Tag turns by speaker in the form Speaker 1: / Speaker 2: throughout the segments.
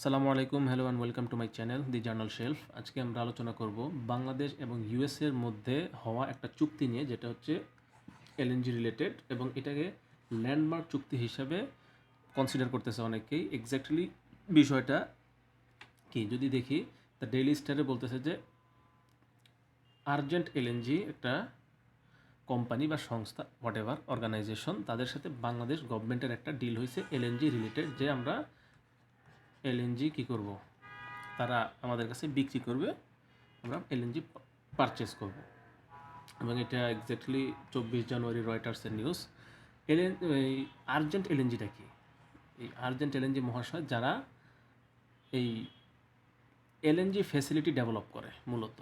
Speaker 1: সালামু আলাইকুম, hello and welcome to my channel the journal shelf. আজকে আমরা আলোচনা করব বাংলাদেশ এবং ইউএসএর মধ্যে হওয়া একটা চুক্তি নিয়ে, যেটা হচ্ছে এলএনজি রিলেটেড, এবং এটাকে ল্যান্ডমার্ক চুক্তি হিসাবে কনসিডার করতেছে অনেকেই। এক্স্যাক্টলি বিষয়টা কি যদি দেখি, দ্য ডেইলি স্টারে বলতেছে যে আর্জেন্ট এলএনজি একটা কোম্পানি বা সংস্থা, হোয়াট এভার অর্গানাইজেশন, তাদের সাথে বাংলাদেশ গভর্নমেন্টের একটা ডিল হয়েছে এলএনজি রিলেটেড, যে আমরা এলএনজি কী করব, তারা আমাদের কাছে বিক্রি করবে, আমরা এলএনজি পারচেস করব। এবং এটা এক্স্যাক্টলি 24 জানুয়ারি রয়টার্সের নিউজ। এই আর্জেন্ট এলএনজিটা কি? এই আর্জেন্ট এলএনজি মহাশয় যারা এই এলএনজি ফ্যাসিলিটি ডেভেলপ করে মূলত,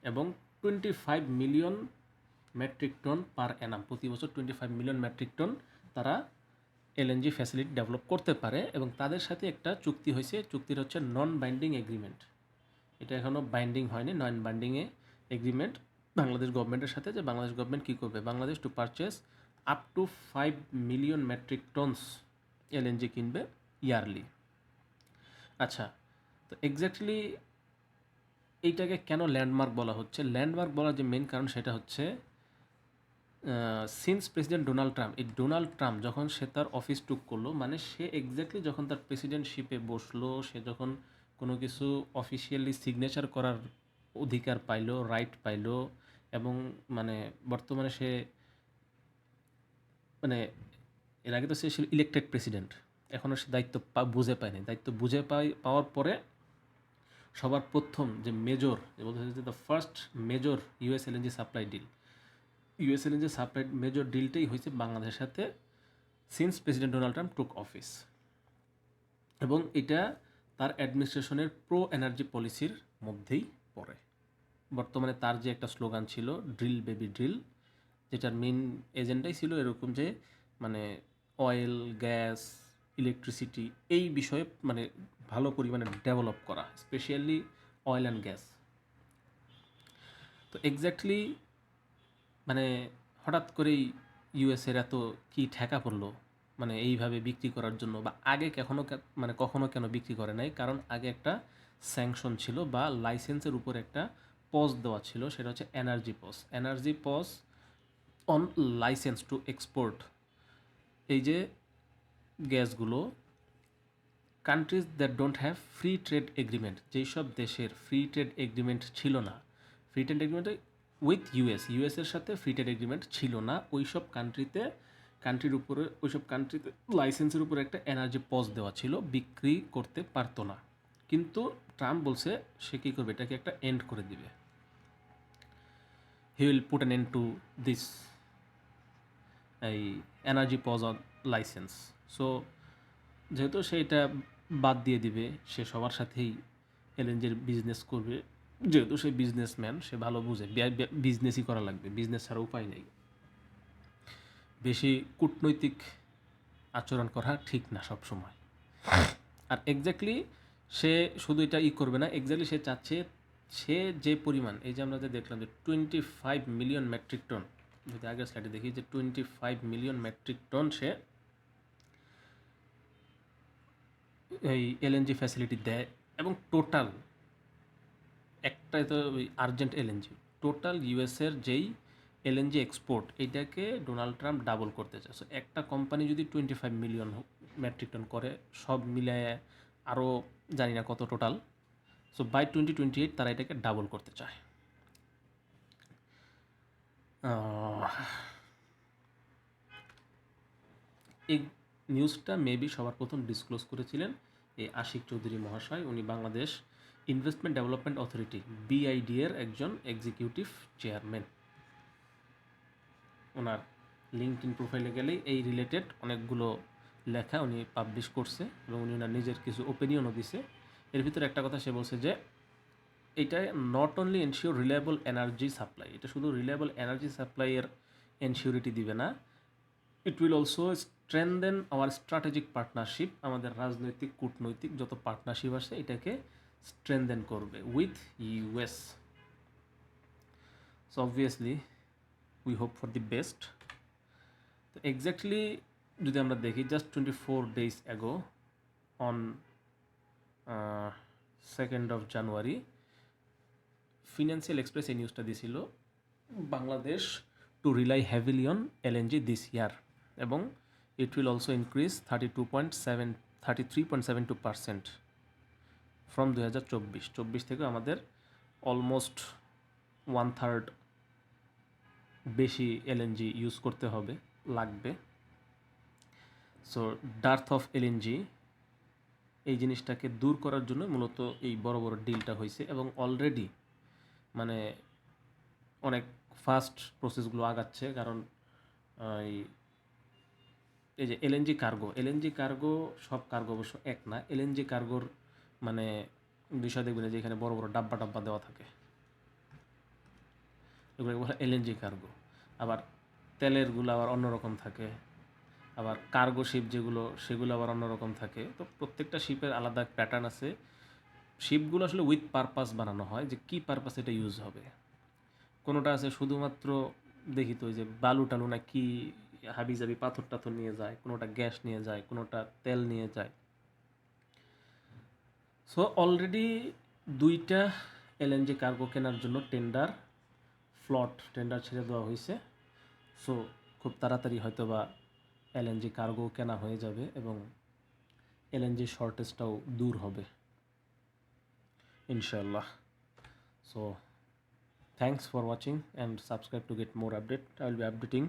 Speaker 1: এবং 25 million metric ton per annum, প্রতি বছর 25 মিলিয়ন মেট্রিক টন তারা এলএনজি ফ্যাসিলিটি ডেভেলপ করতে পারে। এবং তাদের সাথে একটা চুক্তি হয়েছে, চুক্তির হচ্ছে নন বাইন্ডিং এগ্রিমেন্ট। এটা এখনও বাইন্ডিং হয়নি, নন বাইন্ডিংয়ে এগ্রিমেন্ট বাংলাদেশ গভর্নমেন্টের সাথে, যে বাংলাদেশ গভর্নমেন্ট কী করবে, Bangladesh to purchase up to 5 million metric tonnes LNG কিনবে ইয়ারলি। আচ্ছা, তো এক্স্যাক্টলি এইটাকে কেন ল্যান্ডমার্ক বলা হচ্ছে? ল্যান্ডমার্ক বলার যে মেন কারণ সেটা হচ্ছে, সিন্স প্রেসিডেন্ট ডোনাল্ড ট্রাম্প, এই ডোনাল্ড ট্রাম্প যখন সে তার অফিস টুক করলো, মানে সে এক্স্যাক্টলি যখন তার প্রেসিডেন্টশিপে বসলো, সে যখন কোনো কিছু অফিসিয়ালি সিগনেচার করার অধিকার পাইলো, রাইট পাইলো, এবং মানে বর্তমানে সে মানে এর আগে তো সে ছিল ইলেক্টেড প্রেসিডেন্ট, এখনও সে দায়িত্ব বুঝে পায়নি। দায়িত্ব বুঝে পাওয়ার পরে সবার প্রথম যে মেজর, যে বলতে চাইছে the first major US LNG supply deal, US LNG supply major ডিলটাই হয়েছে বাংলাদেশের সাথে since President Donald Trump took office. এবং এটা তার অ্যাডমিনিস্ট্রেশনের প্রো এনার্জি পলিসির মধ্যেই পড়ে। বর্তমানে তার যে একটা স্লোগান ছিল, ড্রিল বেবি ড্রিল, যেটার মেন এজেন্ডাই ছিল এরকম যে মানে অয়েল, গ্যাস, ইলেকট্রিসিটি এই বিষয়ে মানে ভালো পরিমাণে ডেভেলপ করা, স্পেশালি অয়েল অ্যান্ড গ্যাস। তো এক্স্যাক্টলি মানে হঠাৎ করেই ইউএসের এত কি ঠেকা পড়লো মানে এইভাবে বিক্রি করার জন্য, বা আগে কখনো কেন বিক্রি করে নাই? কারণ আগে একটা স্যাংশন ছিল বা লাইসেন্সের উপর একটা পজ দেওয়া ছিল, সেটা হচ্ছে energy pause on licence to export. এই যে গ্যাসগুলো, countries that don't have free trade agreement, যেই সব দেশের ফ্রি ট্রেড এগ্রিমেন্ট ছিল না, ফ্রি ট্রেড এগ্রিমেন্টে উইথ ইউএসের সাথে ফ্রি ট্রেড এগ্রিমেন্ট ছিল না, ওইসব কান্ট্রিতে লাইসেন্সের উপরে একটা এনার্জি পজ দেওয়া ছিল, বিক্রি করতে পারতো না। কিন্তু ট্রাম্প বলছে সে কী করবে, এটাকে একটা এন্ড করে দিবে। He will put an end to this এই energy pause on licence. So যেহেতু সে এটা বাদ দিয়ে দিবে, সে সবার সাথেই এলএনজির বিজনেস করবে। যেহেতু সে বিজনেসম্যান, সে ভালো বুঝে বিজনেসই করা লাগবে, বিজনেস ছাড়া উপায় নেই। বেশি কূটনৈতিক আচরণ করা ঠিক না সব সময়। আর এক্স্যাক্টলি সে শুধু এটা করবে না, এক্স্যাক্টলি সে চাচ্ছে সে যে পরিমাণ, এই যে আমরা যে দেখলাম যে 25 মিলিয়ন মেট্রিক টন, যদি আগের স্লাইডে দেখি যে 25 মিলিয়ন মেট্রিক টন সে এই এলএনজি ফ্যাসিলিটি দেয়। এবং টোটাল একটাই তো ওই আর্জেন্ট এলএনজি, টোটাল ইউএসের যেই এলএনজি এক্সপোর্ট, এইটাকে ডোনাল্ড ট্রাম্প ডাবল করতে চায়। সো একটা কোম্পানি যদি 25 মিলিয়ন মেট্রিক টন করে, সব মিলায় আরও জানি না কত টোটাল, সো বাই 2028 তারা এটাকে ডাবল করতে চায়। এই নিউজটা মেবি সবার প্রথম ডিসক্লোজ করেছিলেন এই আশিক চৌধুরী মহাশয়। উনি Bangladesh investment development authority BID এর একজন এক্সিকিউটিভ চেয়ারম্যান। ওনার লিঙ্কডইন প্রোফাইলে গেলেই এই রিলেটেড অনেকগুলো লেখা উনি পাবলিশ করছে, এবং উনি ওনার নিজের কিছু ওপিনিয়নও দিছে। এর ভিতরে একটা কথা সে বলছে যে এটা not only ensure reliable energy supply, এটা শুধু রিলায়েবল এনার্জি সাপ্লাইয়ের এনশিওরিটি দিবে না, it will also strengthen our strategic partnership, আমাদের রাজনৈতিক কূটনৈতিক যত পার্টনারশিপ আছে এটাকে স্ট্রেনদেন করবে with US. So obviously we hope for the best. তো এক্স্যাক্টলি যদি আমরা দেখি, just 24 days ago on 2nd January financial express এই নিউজটা দিছিল Bangladesh to rely heavily on LNG this year এবং ইট উইল অলসো ইনক্রিজ 33.72% ফ্রম 2024 থেকে আমাদের অলমোস্ট 1/3 বেশি এলএনজি ইউজ করতে হবে লাগবে। সো ডার্থ অফ এলএনজি এই জিনিসটাকে দূর করার জন্য মূলত এই বড় বড় ডিলটা হয়েছে এবং অলরেডি মানে অনেক ফাস্ট প্রসেসগুলো আগাচ্ছে, কারণ এই যে এলএনজি কার্গো সব কার্গো অবশ্য এক না। এলএনজি কার্গোর মানে বিষয় দেখবেন যে এখানে বড় বড় ডাব্বা দেওয়া থাকে, এগুলোকে বলা এলএনজি কার্গো। আবার তেলেরগুলো আবার অন্যরকম থাকে, আবার কার্গো শিপ যেগুলো সেগুলো আবার অন্যরকম থাকে। তো প্রত্যেকটা শিপের আলাদা প্যাটার্ন আছে। শিপগুলো আসলে উইথ পারপাস বানানো হয়, যে কী পারপাস এটা ইউজ হবে। কোনোটা আছে শুধুমাত্র দেখি তো ওই যে বালু টালু না কি হাবিজাবি পাথর টাথর নিয়ে যায়, কোনোটা গ্যাস নিয়ে যায়, কোনোটা তেল নিয়ে যায়। সো অলরেডি 2টা এলএনজি কার্গো কেনার জন্য টেন্ডার ছেড়ে দেওয়া হয়েছে। সো খুব তাড়াতাড়ি হয়তো বা এলএনজি কার্গো কেনা হয়ে যাবে এবং এলএনজি শর্টেজটাও দূর হবে ইনশাল্লাহ। So thanks for watching and subscribe to get more update. I will be updating